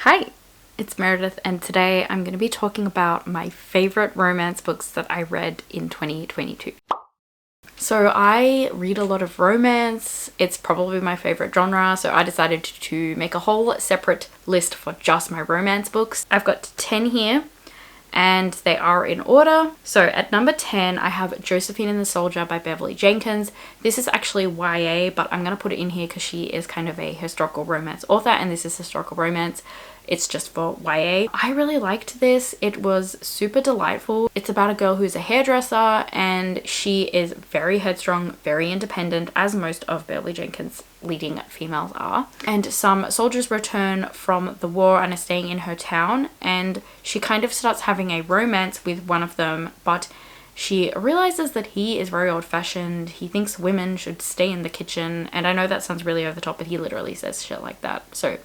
Hi, it's Meredith, and today I'm going to be talking about my favorite romance books that I read in 2022. So I read a lot of romance. It's probably my favorite genre, so I decided to make a whole separate list for just my romance books. I've got 10 here, and they are in order. So at number 10, I have Josephine and the Soldier by Beverly Jenkins. This is actually YA, but I'm going to put it in here because she is kind of a historical romance author, and this is historical romance. It's just for YA. I really liked this. It was super delightful. It's about a girl who's a hairdresser, and she is very headstrong, very independent, as most of Beverly Jenkins' leading females are. And some soldiers return from the war and are staying in her town, and she kind of starts having a romance with one of them, but she realizes that he is very old-fashioned. He thinks women should stay in the kitchen, and I know that sounds really over the top, but he literally says shit like that. So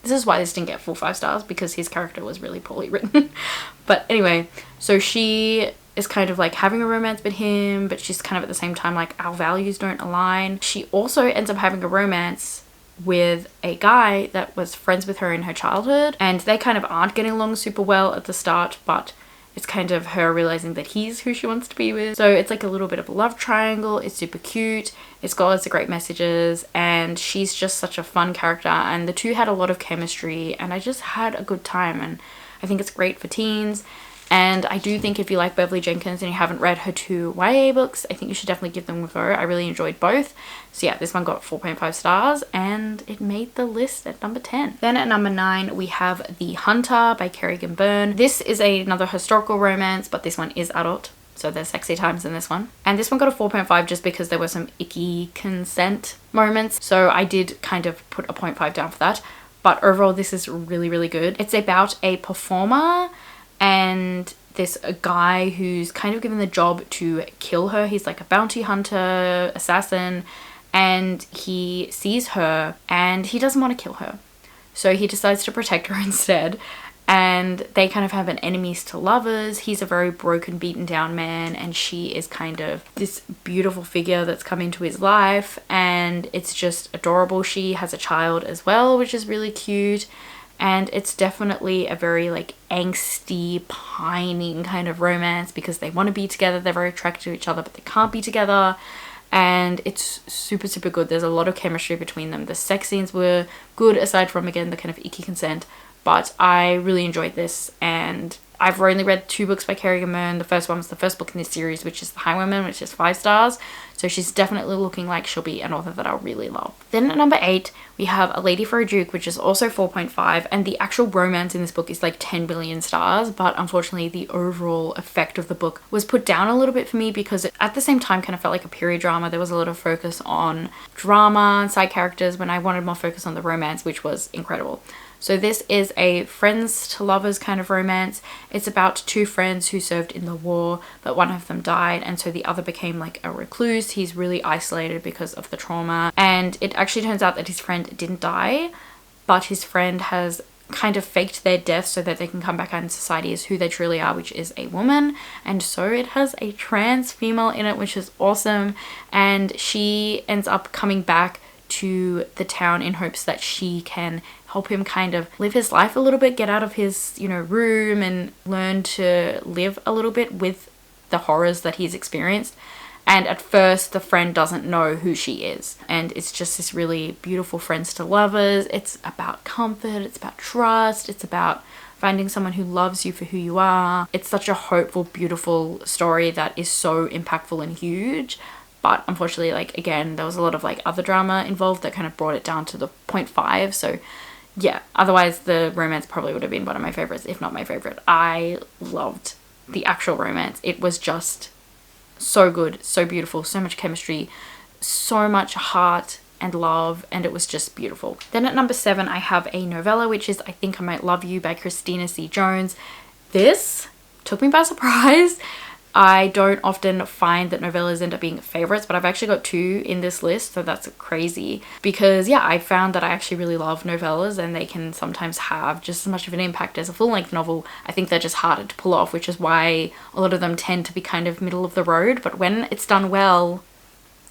this is why this didn't get full 5 stars, because his character was really poorly written. But anyway, so she is kind of like having a romance with him, but she's kind of at the same time like, our values don't align. She also ends up having a romance with a guy that was friends with her in her childhood, and they kind of aren't getting along super well at the start, but it's kind of her realizing that he's who she wants to be with. So it's like a little bit of a love triangle. It's super cute. It's got lots of great messages, and she's just such a fun character, and the two had a lot of chemistry, and I just had a good time, and I think it's great for teens. And I do think if you like Beverly Jenkins and you haven't read her 2 YA books, I think you should definitely give them a go. I really enjoyed both. So yeah, this one got 4.5 stars and it made the list at number 10. Then at number 9, we have The Hunter by Kerrigan Byrne. This is another historical romance, but this one is adult. So there's sexy times in this one. And this one got a 4.5 just because there were some icky consent moments. So I did kind of put a 0.5 down for that. But overall, this is really, really good. It's about a performer and this guy who's kind of given the job to kill her. He's like a bounty hunter, assassin, and he sees her and he doesn't want to kill her. So he decides to protect her instead. And they kind of have an enemies to lovers. He's a very broken, beaten down man, and she is kind of this beautiful figure that's come into his life, and it's just adorable. She has a child as well, which is really cute. And it's definitely a very like angsty, pining kind of romance because they want to be together. They're very attracted to each other, but they can't be together. And it's super, super good. There's a lot of chemistry between them. The sex scenes were good, aside from, again, the kind of icky consent. But I really enjoyed this, and I've only read 2 books by Kerrigan Byrne. The first one was the first book in this series, which is The Highwayman, which is 5 stars. So she's definitely looking like she'll be an author that I'll really love. Then at number 8, we have A Lady for a Duke, which is also 4.5. And the actual romance in this book is like 10 billion stars. But unfortunately, the overall effect of the book was put down a little bit for me because it, at the same time, kind of felt like a period drama. There was a lot of focus on drama and side characters when I wanted more focus on the romance, which was incredible. So this is a friends to lovers kind of romance. It's about 2 friends who served in the war, but one of them died, and so the other became like a recluse. He's really isolated because of the trauma, and it actually turns out that his friend didn't die, but his friend has kind of faked their death so that they can come back out in society as who they truly are, which is a woman. And so it has a trans female in it, which is awesome, and she ends up coming back to the town in hopes that she can help him kind of live his life a little bit, get out of his, room and learn to live a little bit with the horrors that he's experienced. And at first, the friend doesn't know who she is. And it's just this really beautiful friends to lovers. It's about comfort. It's about trust. It's about finding someone who loves you for who you are. It's such a hopeful, beautiful story that is so impactful and huge. But unfortunately, again, there was a lot of other drama involved that kind of brought it down to the 0.5. So yeah, otherwise the romance probably would have been one of my favorites, if not my favorite. I loved the actual romance. It was just so good, so beautiful, so much chemistry, so much heart and love, and it was just beautiful. Then at number 7, I have a novella, which is I Think I Might Love You by Christina C. Jones. This took me by surprise. I don't often find that novellas end up being favorites, but I've actually got 2 in this list, so that's crazy. Because yeah, I found that I actually really love novellas, and they can sometimes have just as much of an impact as a full-length novel. I think they're just harder to pull off, which is why a lot of them tend to be kind of middle of the road, but when it's done well,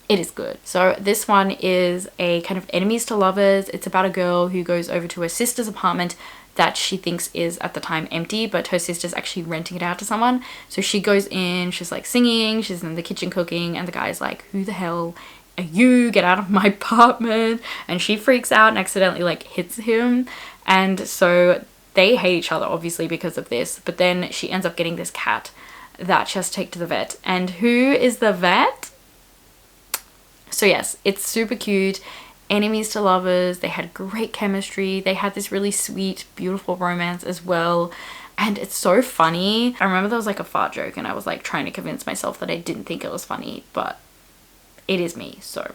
it is good. So this one is a kind of enemies to lovers. It's about a girl who goes over to her sister's apartment that she thinks is at the time empty, but her sister's actually renting it out to someone. So she goes in, she's like singing, she's in the kitchen cooking, and the guy's like, who the hell are you? Get out of my apartment. And she freaks out and accidentally like hits him. And so they hate each other obviously because of this, but then she ends up getting this cat that she has to take to the vet. And who is the vet? So yes, it's super cute. Enemies to lovers. They had great chemistry. They had this really sweet, beautiful romance as well. And it's so funny. I remember there was like a fart joke and I was like trying to convince myself that I didn't think it was funny, but it is me, so.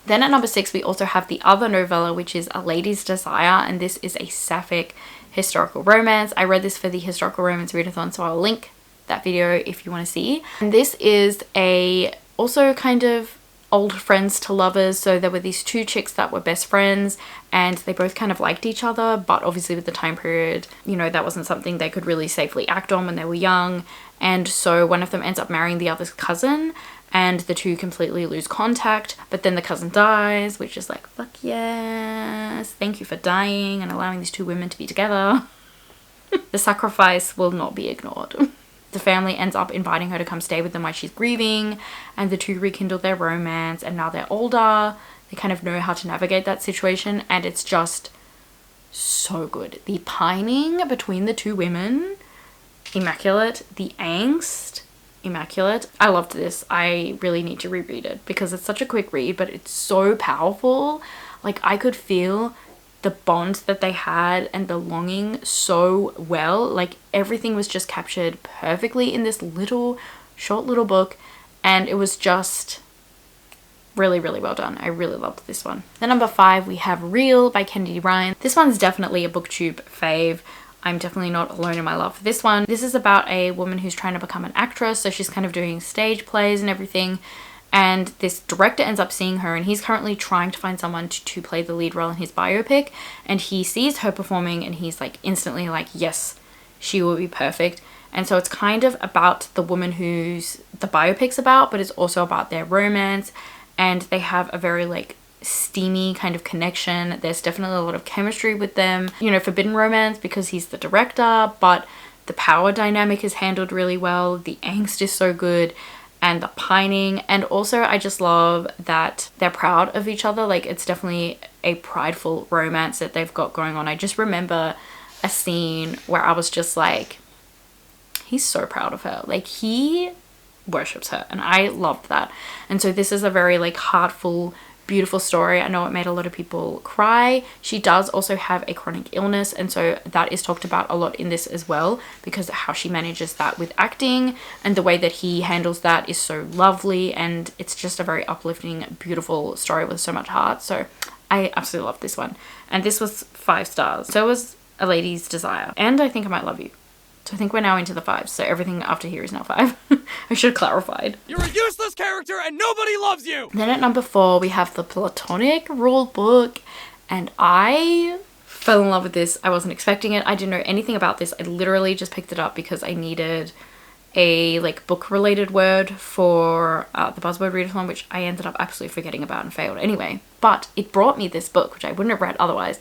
Then at number 6, we also have the other novella, which is A Lady's Desire. And this is a sapphic historical romance. I read this for the historical romance readathon, so I'll link that video if you want to see. And this is a also kind of old friends to lovers. So there were these two chicks that were best friends and they both kind of liked each other, but obviously with the time period, you know, that wasn't something they could really safely act on when they were young. And so one of them ends up marrying the other's cousin and the two completely lose contact, but then the cousin dies, which is like, fuck yes, thank you for dying and allowing these two women to be together. The sacrifice will not be ignored. The family ends up inviting her to come stay with them while she's grieving, and the two rekindle their romance, and now they're older. They kind of know how to navigate that situation, and it's just so good. The pining between the two women, immaculate. The angst, immaculate. I loved this. I really need to reread it because it's such a quick read, but it's so powerful. Like, I could feel the bond that they had and the longing so well. Like, everything was just captured perfectly in this little short little book, and it was just really, really well done. I really loved this one. Then number 5, we have Real by Kennedy Ryan. This one's definitely a booktube fave. I'm definitely not alone in my love for this one. This is about a woman who's trying to become an actress, so she's kind of doing stage plays and everything. And this director ends up seeing her, and he's currently trying to find someone to play the lead role in his biopic. And he sees her performing and he's like instantly like, yes, she will be perfect. And so it's kind of about the woman who's the biopic's about, but it's also about their romance. And they have a very like steamy kind of connection. There's definitely a lot of chemistry with them. You know, forbidden romance because he's the director, but the power dynamic is handled really well. The angst is so good. And the pining, and also I just love that they're proud of each other. Like, it's definitely a prideful romance that they've got going on. I just remember a scene where I was just like, he's so proud of her. Like, he worships her, and I loved that. And so this is a very like heartful, beautiful story. I know it made a lot of people cry. She does also have a chronic illness, and so that is talked about a lot in this as well, because of how she manages that with acting, and the way that he handles that is so lovely, and it's just a very uplifting, beautiful story with so much heart. So I absolutely love this one, and this was 5 stars. So was A Lady's Desire, and I Think I Might Love You. So I think we're now into the 5s, so everything after here is now 5. I should have clarified. You're a useless character and nobody loves you! Then at number 4, we have the Platonic Rule book, and I fell in love with this. I wasn't expecting it. I didn't know anything about this. I literally just picked it up because I needed a like book related word for the buzzword readathon, which I ended up absolutely forgetting about and failed anyway. But it brought me this book, which I wouldn't have read otherwise.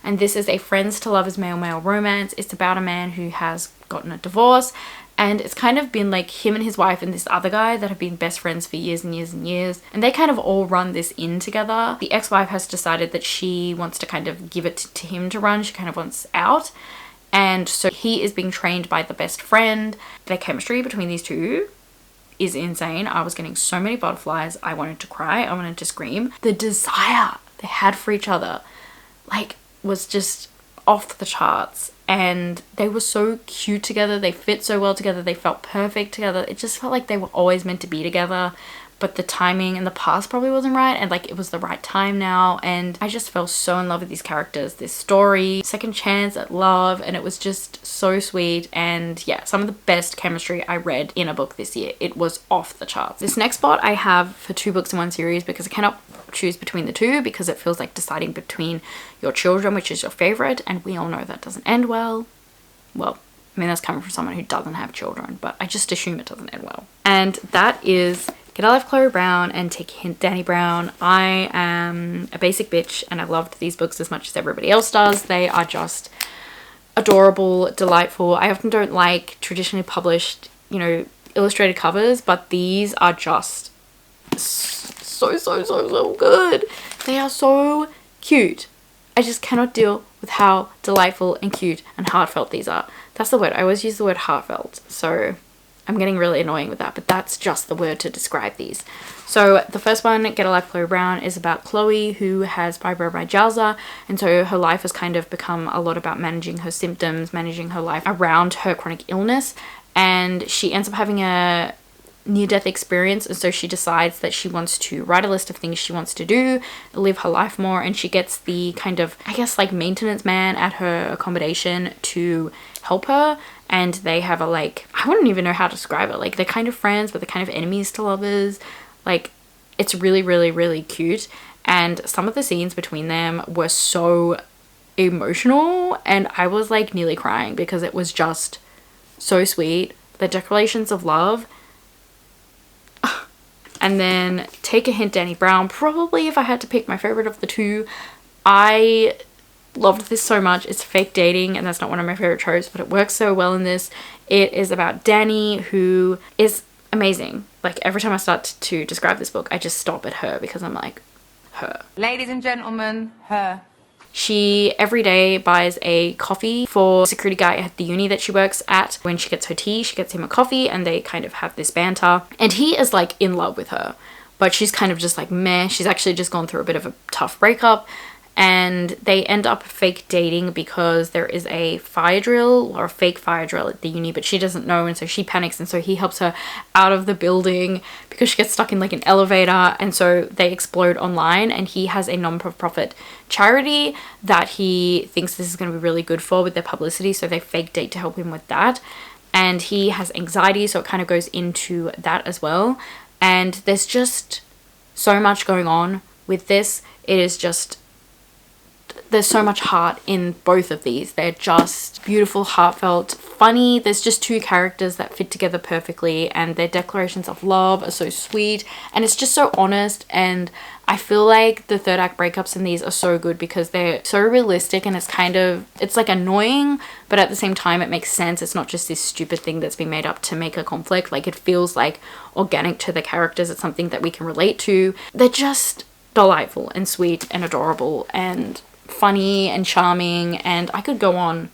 And this is a friends to lovers male romance. It's about a man who has gotten a divorce, and it's kind of been like him and his wife and this other guy that have been best friends for years and years and years, and they kind of all run this inn together. The ex-wife has decided that she wants to kind of give it to him to run. She kind of wants out, and so he is being trained by the best friend. Their chemistry between these two is insane. I was getting so many butterflies. I wanted to cry. I wanted to scream. The desire they had for each other, like, was just off the charts, and they were so cute together. They fit so well together. They felt perfect together. It just felt like they were always meant to be together, but the timing and the past probably wasn't right, and like it was the right time now. And I just fell so in love with these characters, this story, second chance at love, and it was just so sweet. And yeah, some of the best chemistry I read in a book this year. It was off the charts. This next spot I have for 2 books in one series because I cannot choose between the 2, because it feels like deciding between your children, which is your favorite, and we all know that doesn't end well. Well, I mean, that's coming from someone who doesn't have children, but I just assume it doesn't end well. And that is Get Out of Chloe Brown and Take a Hint, Danny Brown. I am a basic bitch, and I loved these books as much as everybody else does. They are just adorable, delightful. I often don't like traditionally published, you know, illustrated covers, but these are just so good. They are so cute. I just cannot deal with how delightful and cute and heartfelt these are. That's the word. I always use the word heartfelt, so I'm getting really annoying with that, but that's just the word to describe these. So the first one, Get a Life, Chloe Brown, is about Chloe, who has fibromyalgia, and so her life has kind of become a lot about managing her symptoms, managing her life around her chronic illness, and she ends up having a near-death experience, and so she decides that she wants to write a list of things she wants to do, live her life more, and she gets the kind of, I guess, like maintenance man at her accommodation to help her, and they have a, like, I wouldn't even know how to describe it, like, they're kind of friends, but they're kind of enemies to lovers. Like, it's really cute, and some of the scenes between them were so emotional, and I was like nearly crying because it was just so sweet. The declarations of love. And then Take a Hint, Danny Brown. Probably, if I had to pick my favorite of the two, I loved this so much. It's fake dating, and that's not one of my favorite tropes, but it works so well in this. It is about Danny, who is amazing. Like, every time I start to describe this book, I just stop at her because I'm like, her. Ladies and gentlemen, her. She every day buys a coffee for a security guy at the uni that she works at. When she gets her tea, she gets him a coffee, and they kind of have this banter. And he is like in love with her, but she's kind of just like meh. She's actually just gone through a bit of a tough breakup, and they end up fake dating because there is a fire drill, or a fake fire drill at the uni, but she doesn't know, and so she panics, and so he helps her out of the building because she gets stuck in like an elevator, and so they explode online, and he has a non-profit charity that he thinks this is going to be really good for with their publicity, so they fake date to help him with that. And he has anxiety, so it kind of goes into that as well. And there's just so much going on with this. It is just, there's so much heart in both of these. They're just beautiful, heartfelt, funny. There's just two characters that fit together perfectly, and their declarations of love are so sweet, and it's just so honest. And I feel like the third act breakups in these are so good because they're so realistic, and it's kind of, it's like annoying, but at the same time it makes sense. It's not just this stupid thing that's been made up to make a conflict. Like, it feels like organic to the characters. It's something that we can relate to. They're just delightful and sweet and adorable and funny and charming, and I could go on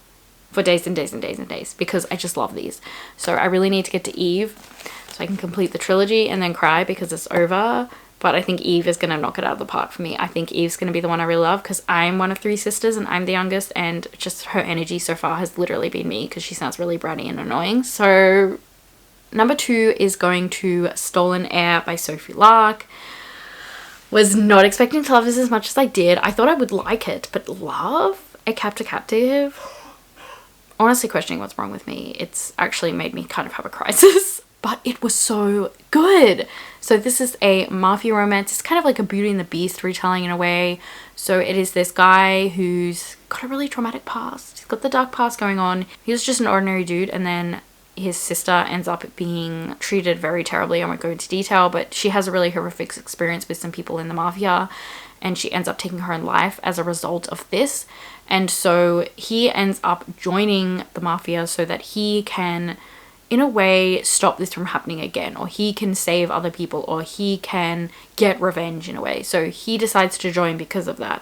for days and days and days and days because I just love these. So I really need to get to Eve so I can complete the trilogy and then cry because it's over. But I think Eve is going to knock it out of the park for me. I think Eve's going to be the one I really love because I'm one of three sisters and I'm the youngest, and just her energy so far has literally been me because she sounds really bratty and annoying. So number 2 is going to Stolen Air by Sophie Lark. Was not expecting to love this as much as I did. I thought I would like it, but love a captive? Honestly questioning what's wrong with me. It's actually made me kind of have a crisis, but it was so good. So this is a mafia romance. It's kind of like a Beauty and the Beast retelling in a way. So it is this guy who's got a really traumatic past. He's got the dark past going on. He was just an ordinary dude, and then his sister ends up being treated very terribly. I won't go into detail, but she has a really horrific experience with some people in the mafia, and she ends up taking her own life as a result of this. And so he ends up joining the mafia so that he can, in a way, stop this from happening again, or he can save other people, or he can get revenge in a way. So he decides to join because of that.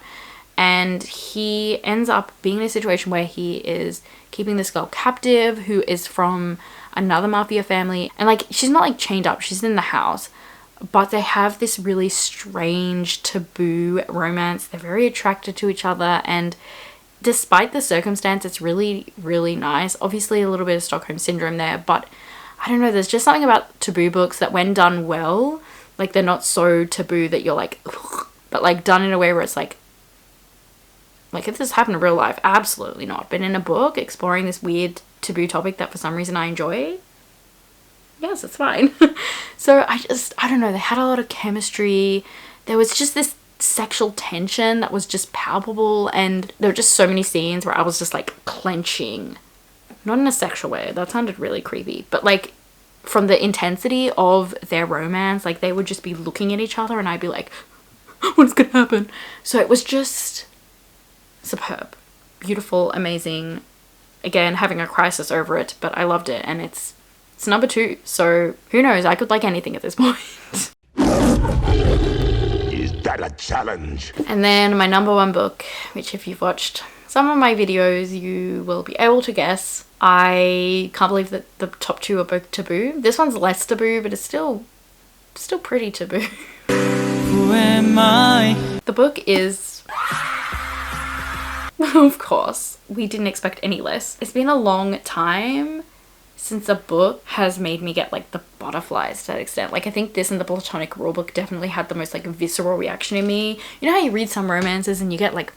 And he ends up being in a situation where he is keeping this girl captive who is from another mafia family. And like, she's not like chained up, she's in the house, but they have this really strange taboo romance. They're very attracted to each other, and despite the circumstance, it's really, really nice. Obviously a little bit of Stockholm Syndrome there, but I don't know, there's just something about taboo books that when done well, like, they're not so taboo that you're like, ugh, but like done in a way where it's like if this happened in real life, absolutely not. But in a book exploring this weird taboo topic that for some reason I enjoy, yes, it's fine. So I don't know, they had a lot of chemistry. There was just this sexual tension that was just palpable, and there were just so many scenes where I was just like clenching. Not in a sexual way, that sounded really creepy, but like from the intensity of their romance, like they would just be looking at each other and I'd be like, what's gonna happen? So it was just superb, beautiful, amazing, again having a crisis over it, but I loved it, and it's number 2, so who knows, I could like anything at this point. Is that a challenge? And then my number 1 book, which if you've watched some of my videos you will be able to guess. I can't believe that the top 2 are both taboo. This one's less taboo, but it's still pretty taboo. Who am I? The book is, of course, we didn't expect any less. It's been a long time since a book has made me get like the butterflies to that extent. Like I think this and the Platonic Rule book definitely had the most like visceral reaction in me. You know how you read some romances and you get like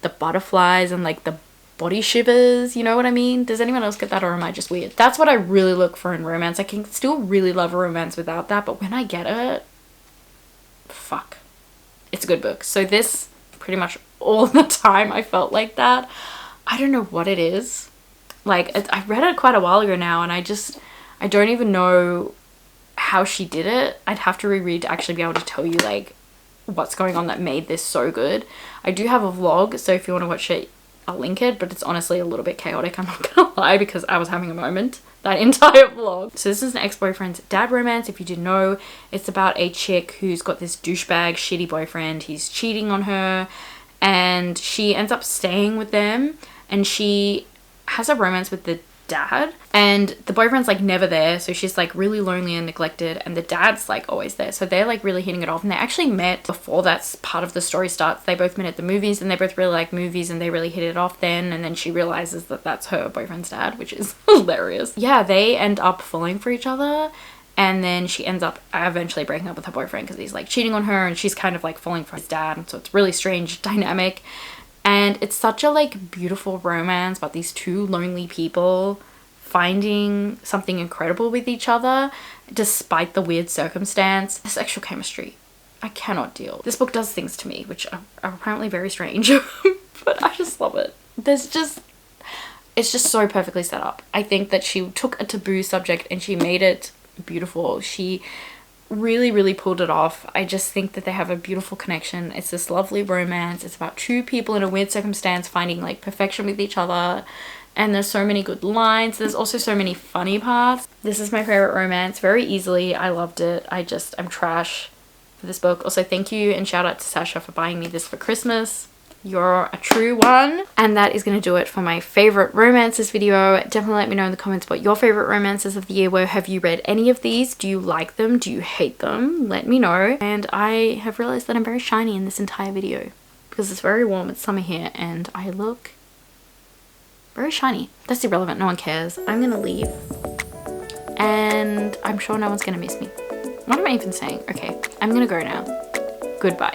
the butterflies and like the body shivers, you know what I mean? Does anyone else get that, or am I just weird? That's what I really look for in romance. I can still really love a romance without that, but when I get it, fuck, it's a good book. So this, pretty much all the time I felt like that. I don't know what it is. Like I read it quite a while ago now, and I don't even know how she did it. I'd have to reread to actually be able to tell you like what's going on that made this so good. I do have a vlog, so if you want to watch it, I'll link it, but it's honestly a little bit chaotic, I'm not gonna lie, because I was having a moment that entire vlog. So this is an ex-boyfriend's dad romance. If you didn't know, it's about a chick who's got this douchebag shitty boyfriend. He's cheating on her, and she ends up staying with them, and she has a romance with the dad, and the boyfriend's like never there, so she's like really lonely and neglected, and the dad's like always there, so they're like really hitting it off. And they actually met before that's part of the story starts. They both met at the movies, and they both really like movies, and they really hit it off then, and then she realizes that that's her boyfriend's dad, which is hilarious. Yeah, they end up falling for each other, and then she ends up eventually breaking up with her boyfriend because he's like cheating on her, and she's kind of like falling for his dad, and so it's really strange dynamic. And it's such a like beautiful romance about these two lonely people finding something incredible with each other despite the weird circumstance. The sexual chemistry, I cannot deal. This book does things to me which are apparently very strange, but I just love it. It's just so perfectly set up. I think that she took a taboo subject and she made it beautiful. She really pulled it off. I just think that they have a beautiful connection. It's this lovely romance. It's about two people in a weird circumstance finding like perfection with each other, and there's so many good lines. There's also so many funny parts. This is my favorite romance very easily. I loved it. I'm trash for this book. Also, thank you and shout out to Sasha for buying me this for Christmas. You're a true one. And that is going to do it for my favorite romances video. Definitely let me know in the comments what your favorite romances of the year were. Have you read any of these? Do you like them? Do you hate them? Let me know. And I have realized that I'm very shiny in this entire video because it's very warm. It's summer here and I look very shiny. That's irrelevant. No one cares. I'm going to leave and I'm sure no one's going to miss me. What am I even saying? Okay, I'm going to go now. Goodbye.